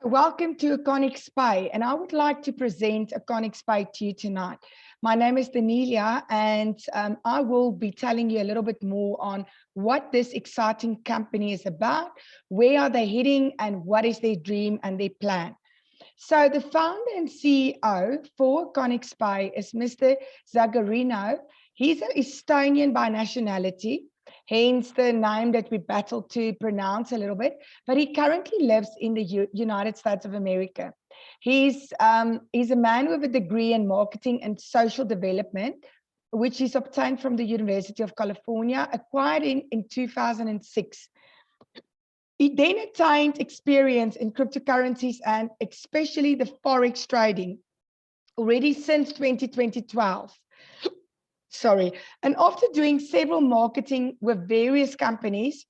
Welcome to akonixpay, and I would like to present akonixpay to you tonight. My name is Danelia, and I will be telling you a little bit more on what this exciting company is about, where are they heading, and what is their dream and their plan. So the founder and CEO for akonixpay is Mr. Zagarino. He's an Estonian by nationality, hence the name that we battled to pronounce a little bit, but he currently lives in the United States of America. He's a man with a degree in marketing and social development, which he's obtained from the University of California, acquired in 2006. He then attained experience in cryptocurrencies and especially the Forex trading already since 2012. And after doing several marketing with various companies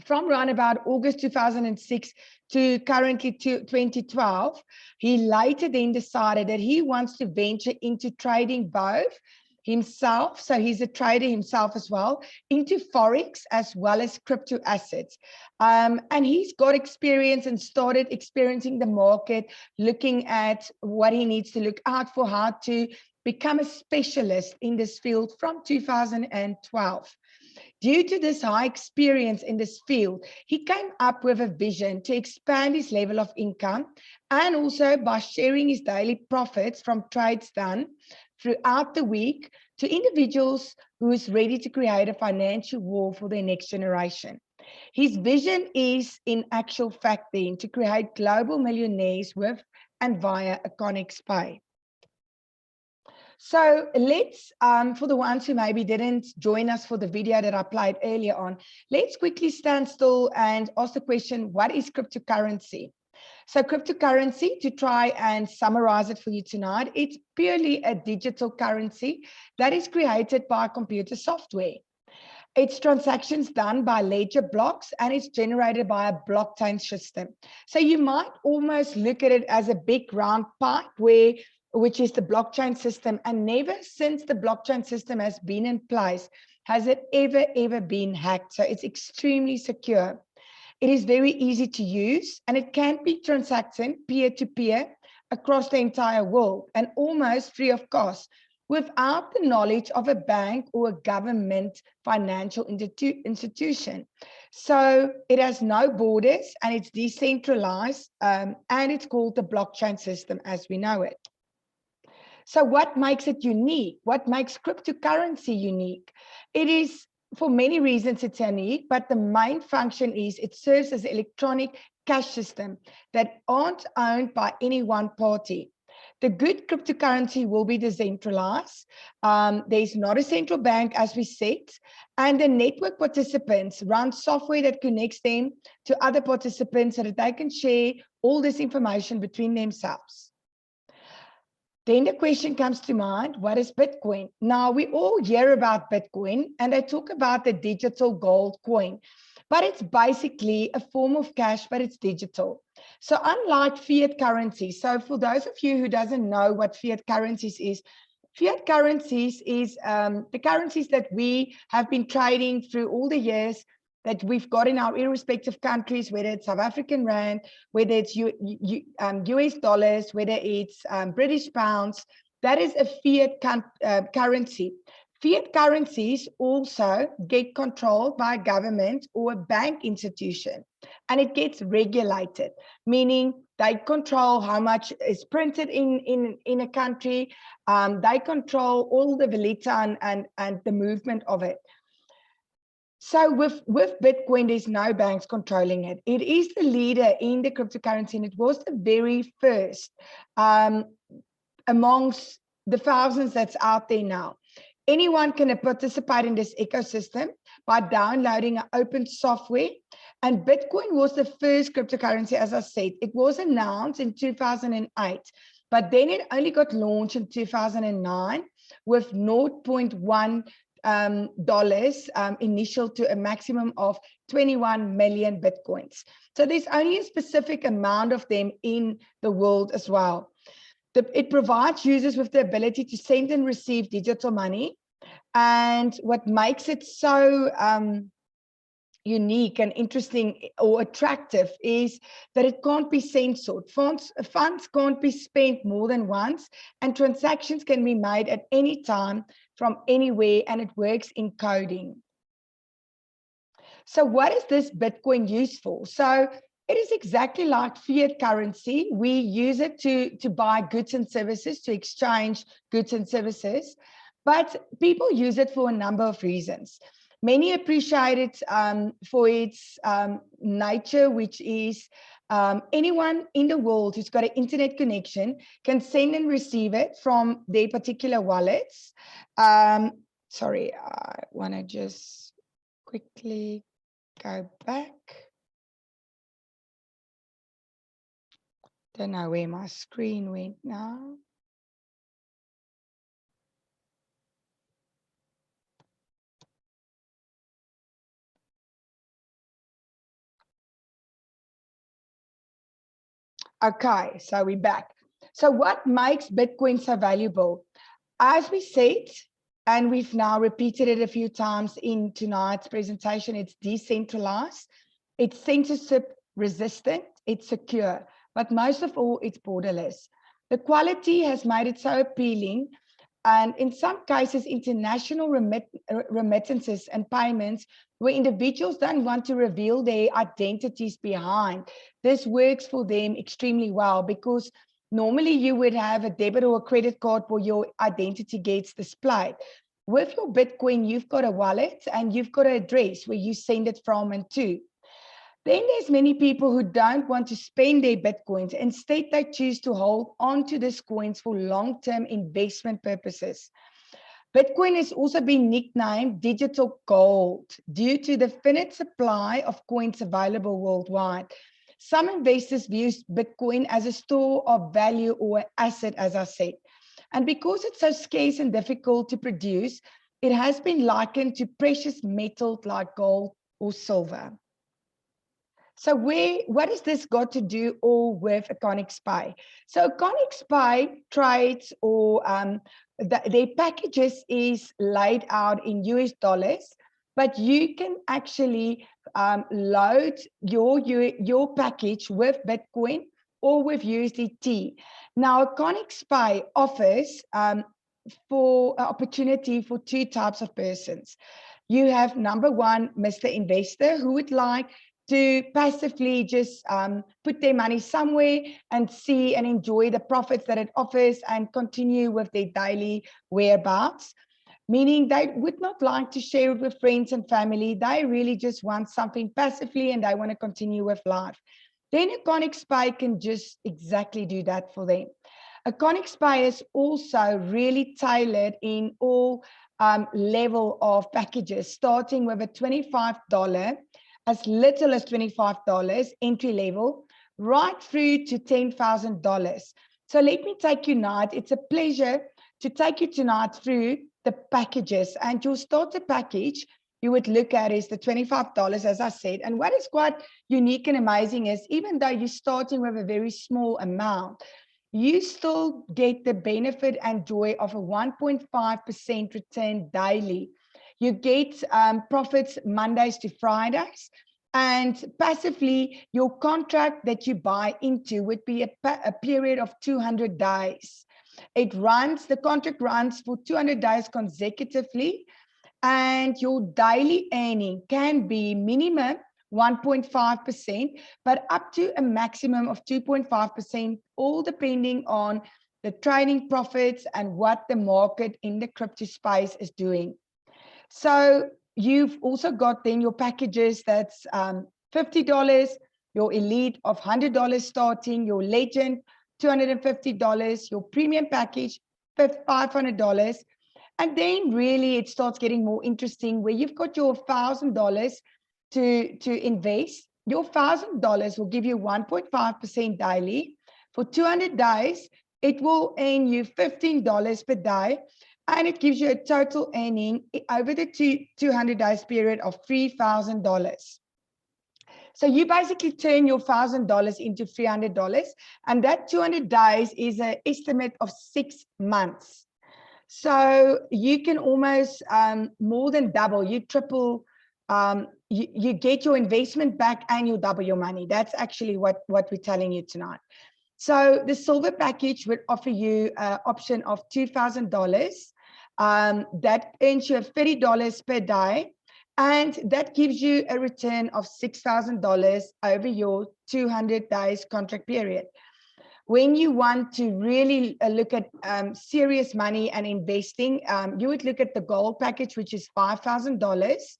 from around about August 2006 to currently 2012, he later then decided that he wants to venture into trading both himself, so he's a trader himself as well, into Forex as well as crypto assets. And he's got experience and started experiencing the market, looking at what he needs to look out for, how to become a specialist in this field from 2012. Due to this high experience in this field, he came up with a vision to expand his level of income, and also by sharing his daily profits from trades done throughout the week to individuals who is ready to create a financial wall for their next generation. His vision is, in actual fact, then to create global millionaires with and via akonixpay. So let's, for the ones who maybe didn't join us for the video that I played earlier on, let's quickly stand still and ask the question, what is cryptocurrency? So cryptocurrency, to try and summarize it for you tonight, it's purely a digital currency that is created by computer software. It's transactions done by ledger blocks, and it's generated by a blockchain system. So you might almost look at it as a big round pipe which is the blockchain system, and never since the blockchain system has been in place has it ever been hacked. So it's extremely secure. It is very easy to use, and it can be transacted peer-to-peer across the entire world and almost free of cost without the knowledge of a bank or a government financial institution. So it has no borders, and it's decentralized, and it's called the blockchain system as we know it. So what makes it unique? What makes cryptocurrency unique? It is, for many reasons, it's unique, but the main function is it serves as an electronic cash system that aren't owned by any one party. The good cryptocurrency will be decentralized. There's not a central bank, as we said, and the network participants run software that connects them to other participants so that they can share all this information between themselves. Then the question comes to mind, what is Bitcoin? Now, we all hear about Bitcoin, and they talk about the digital gold coin, but it's basically a form of cash, but it's digital. So unlike fiat currency, so for those of you who doesn't know what fiat currencies is, fiat currencies is the currencies that we have been trading through all the years that we've got in our irrespective countries, whether it's South African rand, whether it's US dollars, whether it's British pounds. That is a fiat currency. Fiat currencies also get controlled by a government or a bank institution, and it gets regulated, meaning they control how much is printed in a country. They control all the valuta and the movement of it. So with Bitcoin, there's no banks controlling it. It is the leader in the cryptocurrency, and it was the very first amongst the thousands that's out there now. Anyone can participate in this ecosystem by downloading an open software. And Bitcoin was the first cryptocurrency, as I said. It was announced in 2008, but then it only got launched in 2009 with 0.1 dollars initial to a maximum of 21 million Bitcoins. So there's only a specific amount of them in the world as well. It provides users with the ability to send and receive digital money. And what makes it so unique and interesting or attractive is that it can't be censored. Funds can't be spent more than once, and transactions can be made at any time from anywhere, and it works in coding. So what is this Bitcoin used for? So it is exactly like fiat currency. We use it to buy goods and services, to exchange goods and services, but people use it for a number of reasons. Many appreciate it for its nature, which is anyone in the world who's got an internet connection can send and receive it from their particular wallets. Sorry, I want to just quickly go back. Don't know where my screen went now. Okay, so we're back. So what makes Bitcoin so valuable? As we said, and we've now repeated it a few times in tonight's presentation, it's decentralized, it's censorship resistant, it's secure, but most of all, it's borderless. The quality has made it so appealing, and in some cases, international remittances and payments where individuals don't want to reveal their identities behind. This works for them extremely well, because normally you would have a debit or a credit card where your identity gets displayed. With your Bitcoin, you've got a wallet and you've got an address where you send it from and to. Then there's many people who don't want to spend their Bitcoins. Instead, they choose to hold on to these coins for long-term investment purposes. Bitcoin has also been nicknamed digital gold due to the finite supply of coins available worldwide. Some investors view Bitcoin as a store of value or an asset, as I said. And because it's so scarce and difficult to produce, it has been likened to precious metals like gold or silver. So what has this got to do all with akonixpay? So akonixpay trades, or their packages is laid out in US dollars, but you can actually load your package with Bitcoin or with USDT. Now, akonixpay offers for an opportunity for two types of persons. You have number one, Mr. Investor, who would like to passively just put their money somewhere and see and enjoy the profits that it offers and continue with their daily whereabouts, meaning they would not like to share it with friends and family. They really just want something passively and they want to continue with life. Then akonixpay can just exactly do that for them. akonixpay is also really tailored in all level of packages, starting with a $25, as little as $25 entry level, right through to $10,000. So let me take you tonight. It's a pleasure to take you tonight through the packages. And your starter package you would look at is the $25, as I said. And what is quite unique and amazing is, even though you're starting with a very small amount, you still get the benefit and joy of a 1.5% return daily. You get profits Mondays to Fridays, and passively, your contract that you buy into would be a period of 200 days. The contract runs for 200 days consecutively, and your daily earning can be minimum 1.5%, but up to a maximum of 2.5%, all depending on the trading profits and what the market in the crypto space is doing. So you've also got then your packages that's $50, your elite of $100 starting, your legend $250, your premium package $500. And then really it starts getting more interesting, where you've got your $1,000 to invest. Your $1,000 will give you 1.5% daily. For 200 days, it will earn you $15 per day, and it gives you a total earning over the 200 days period of $3,000. So you basically turn your $1,000 into $300, and that 200 days is an estimate of 6 months. So you can almost more than double, you triple you get your investment back and you double your money. That's actually what we're telling you tonight. So the silver package would offer you an option of $2,000. That earns you $30 per day. And that gives you a return of $6,000 over your 200 days contract period. When you want to really look at serious money and investing, you would look at the gold package, which is $5,000.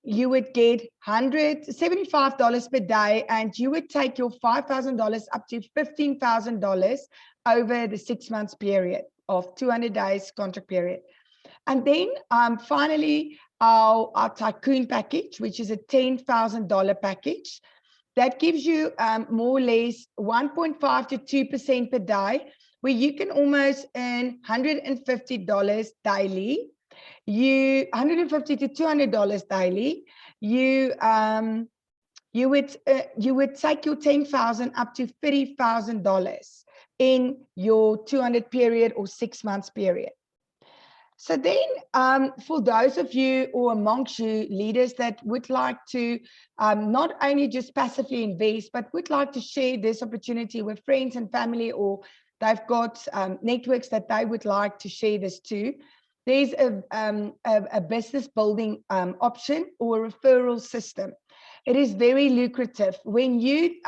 You would get $175 per day, and you would take your $5,000 up to $15,000 over the 6 months period of 200 days contract period. And then finally, our tycoon package, which is a $10,000 package. That gives you more or less 1.5 to 2% per day, where you can almost earn $150 daily. $150 to $200 daily. You would take your $10,000 up to $30,000 in your 200 period or 6 months period. So then, for those of you or amongst you leaders that would like to not only just passively invest, but would like to share this opportunity with friends and family, or they've got networks that they would like to share this to, there's a business building option or referral system. It is very lucrative. When you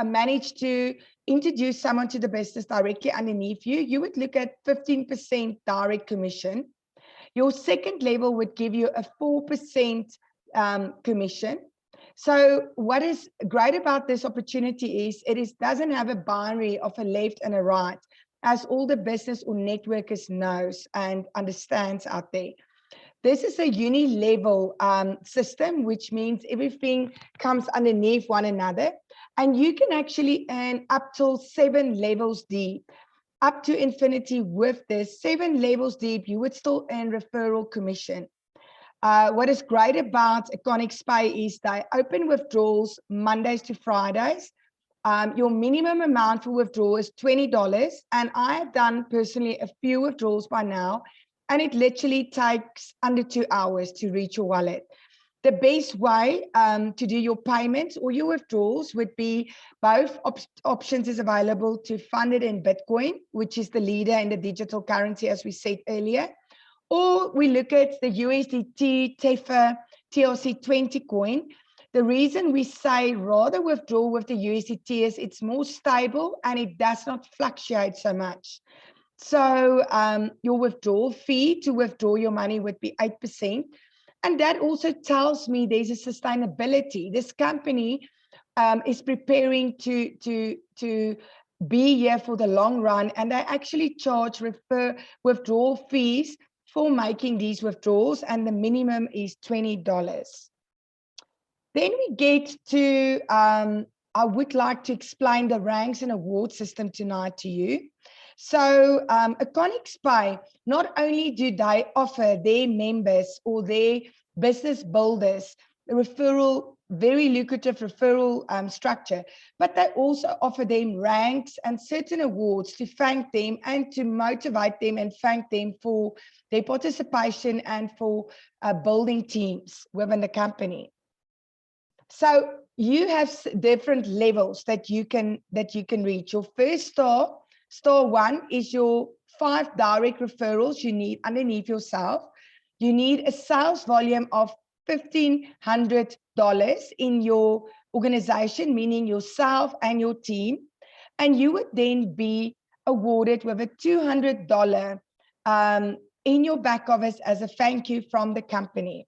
manage to introduce someone to the business directly underneath you, you would look at 15% direct commission. Your second level would give you a 4% commission. So what is great about this opportunity is doesn't have a binary of a left and a right, as all the business or networkers knows and understands out there. This is a uni-level system, which means everything comes underneath one another. And you can actually earn up till 7 levels deep, up to infinity. With this 7 levels deep, you would still earn referral commission. What is great about akonixpay is they open withdrawals Mondays to Fridays. Your minimum amount for withdrawal is $20. And I have done personally a few withdrawals by now, and it literally takes under 2 hours to reach your wallet. The best way to do your payments or your withdrawals would be both options is available to fund it in Bitcoin, which is the leader in the digital currency, as we said earlier. Or we look at the USDT, Tether, TRC20 coin. The reason we say rather withdraw with the USDT is it's more stable and it does not fluctuate so much. So your withdrawal fee to withdraw your money would be 8%. And that also tells me there's a sustainability. This company is preparing to be here for the long run, and they actually charge withdrawal fees for making these withdrawals, and the minimum is $20. Then we get to, I would like to explain the ranks and award system tonight to you. So akonixpay, not only do they offer their members or their business builders a referral, very lucrative referral structure, but they also offer them ranks and certain awards to thank them and to motivate them and thank them for their participation and for building teams within the company. So you have different levels that you can reach. Your first star 1 is your 5 direct referrals you need underneath yourself. You need a sales volume of $1,500 in your organization, meaning yourself and your team. And you would then be awarded with a $200 in your back office as a thank you from the company.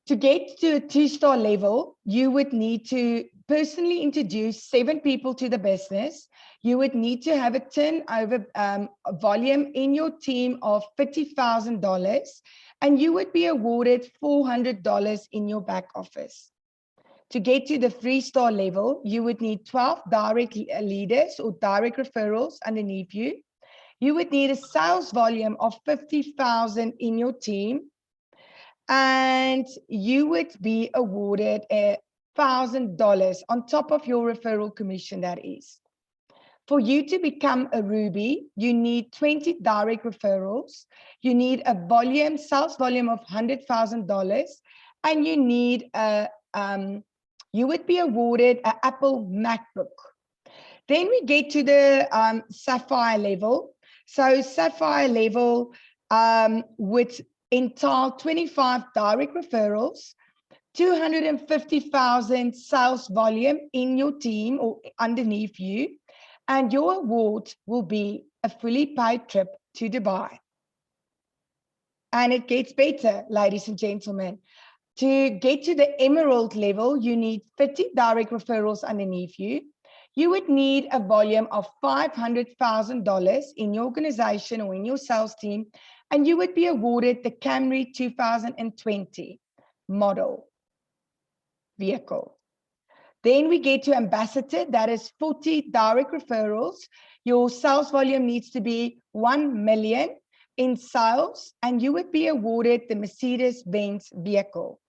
To get to a 2-star level, you would need to personally introduce 7 people to the business. You would need to have a turnover volume in your team of $50,000, and you would be awarded $400 in your back office. To get to the 3-star level, you would need 12 direct leaders or direct referrals underneath you. You would need a sales volume of $50,000 in your team, and you would be awarded $1,000 on top of your referral commission, that is. For you to become a Ruby, you need 20 direct referrals, you need a sales volume of $100,000, and you need you would be awarded an Apple MacBook. Then we get to the Sapphire level. So Sapphire level would entail 25 direct referrals, 250,000 sales volume in your team or underneath you, and your award will be a fully paid trip to Dubai. And it gets better, ladies and gentlemen. To get to the Emerald level, you need 30 direct referrals underneath you. You would need a volume of $500,000 in your organization or in your sales team, and you would be awarded the Camry 2020 model vehicle. Then we get to Ambassador, that is 40 direct referrals. Your sales volume needs to be 1 million in sales, and you would be awarded the Mercedes-Benz vehicle.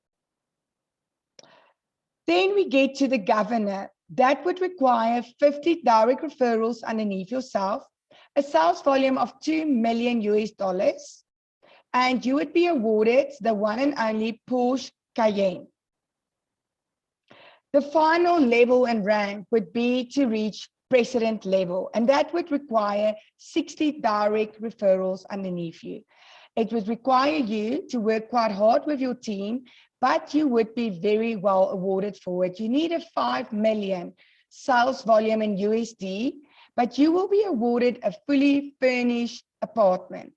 Then we get to the Governor. That would require 50 direct referrals underneath yourself, a sales volume of $2 million US, and you would be awarded the one and only Porsche Cayenne. The final level and rank would be to reach president level, and that would require 60 direct referrals underneath you. It would require you to work quite hard with your team, but you would be very well awarded for it. You need a 5 million sales volume in USD, but you will be awarded a fully furnished apartment.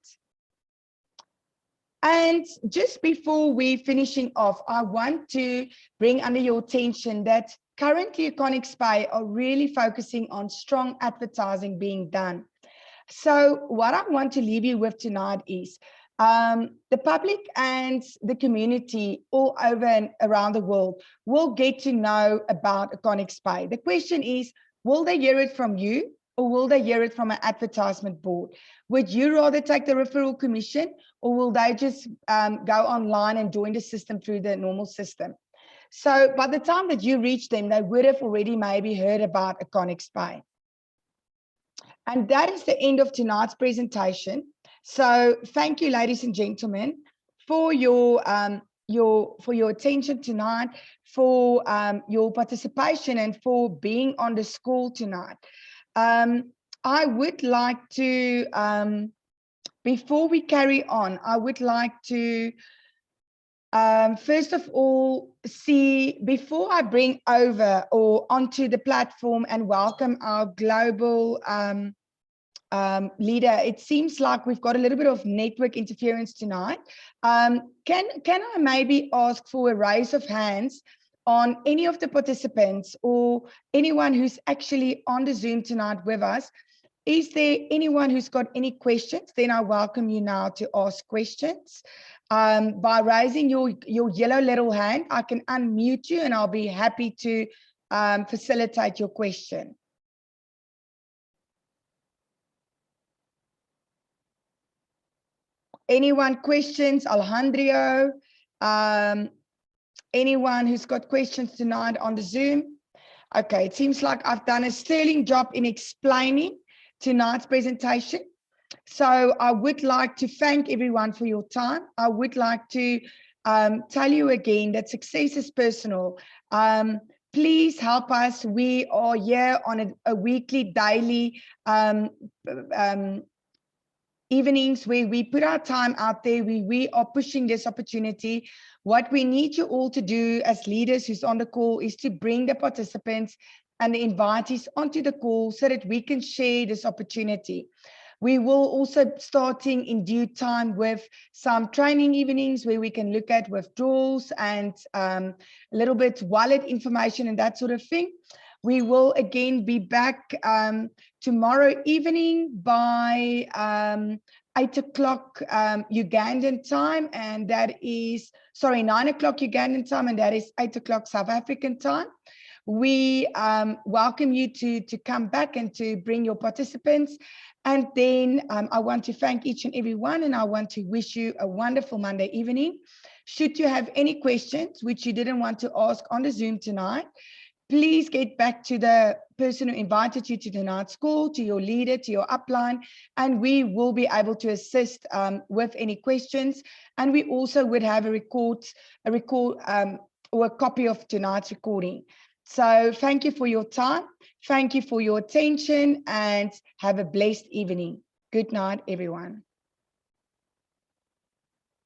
And just before we finishing off, I want to bring under your attention that currently akonixpay are really focusing on strong advertising being done. So what I want to leave you with tonight is the public and the community all over and around the world will get to know about akonixpay. The question is, will they hear it from you or will they hear it from an advertisement board? Would you rather take the referral commission, or will they just go online and join the system through the normal system? So by the time that you reach them, they would have already maybe heard about akonixpay. And that is the end of tonight's presentation. So thank you, ladies and gentlemen, for your attention tonight, for your participation, and for being on the call tonight. I would like to, before we carry on, I would like to, first of all, before I bring over or onto the platform and welcome our global leader, it seems like we've got a little bit of network interference tonight. Can I maybe ask for a raise of hands on any of the participants or anyone who's actually on the Zoom tonight with us? Is there anyone who's got any questions? Then I welcome you now to ask questions. By raising your yellow little hand, I can unmute you and I'll be happy to facilitate your question. Anyone questions? Alejandro? Anyone who's got questions tonight on the Zoom? Okay, it seems like I've done a sterling job in explaining tonight's presentation. So I would like to thank everyone for your time. I would like to tell you again that success is personal. Please help us. We are here on a weekly, daily evenings where we put our time out there. We are pushing this opportunity. What we need you all to do as leaders who's on the call is to bring the participants and the invitees onto the call so that we can share this opportunity. We will also starting in due time with some training evenings where we can look at withdrawals and a little bit wallet information and that sort of thing. We will again be back tomorrow evening by 8 o'clock Ugandan time, and that is, sorry, 9 o'clock Ugandan time, and that is 8 o'clock South African time. We welcome you to come back and to bring your participants. And then I want to thank each and every one, and I want to wish you a wonderful Monday evening. Should you have any questions which you didn't want to ask on the Zoom tonight, please get back to the person who invited you to tonight's call, to your leader, to your upline, and we will be able to assist with any questions. And we also would have a record or a copy of tonight's recording. So thank you for your time. Thank you for your attention, and have a blessed evening. Good night, everyone.